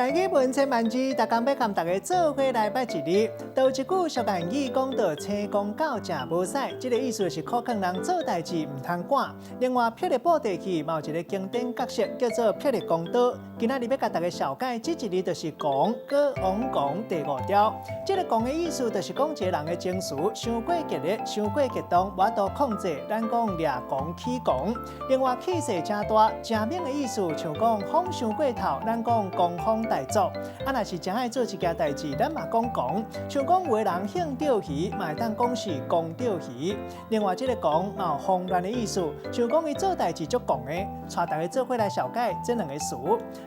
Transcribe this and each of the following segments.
台语文千万字，大家要跟大家做伙来拜一日。头一句俗谚语讲到青公狗食无屎，这个意思是可劝人做代志唔通赶。另外，霹雳布地区嘛有一个经典角色叫做霹雳公岛。今仔日要甲大家小解，这一日就是公过王公第五条。这个公的意思就是讲一个人的情绪伤过激烈、伤过激动，无法度控制，咱讲掠公起公。另外，气势真大、真猛的意思，像讲风伤过头，咱讲公风大作。啊，若是真爱做一件代志，咱嘛讲公。像讲有的人兴钓鱼，嘛会当讲是公钓鱼。另外，这个公嘛有慌乱的意思，像讲伊做代志足公的，带大家做伙来小解这两个词。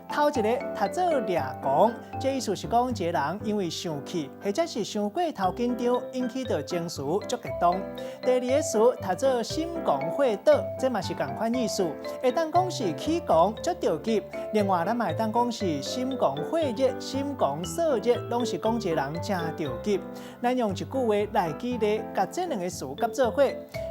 头一个读做掠公，这意思是讲一个人因为生气，或者是伤过头紧张，引起到情绪足激动。第二个词读做心公火倒，这嘛是同款意思，会当讲是起公足着急。另外，咱嘛会当讲是心公火热、心公燥热，拢是讲一个人真着急。咱用一句话来举例，甲这两个词夹做伙。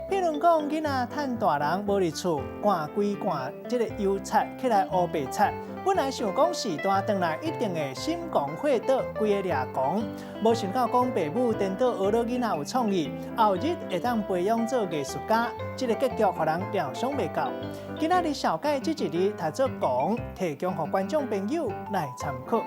譬如讲，囡仔趁大人无伫厝，赶规赶这个油菜起来乌白菜。本来想讲时段转来一定会心公火倒，规个掠公。无想到讲爸母颠倒学了囡仔有创意，后日会当培养做艺术家，这个结局互人料想袂到。今仔日小解这一日读做公，提供予观众朋友来参考。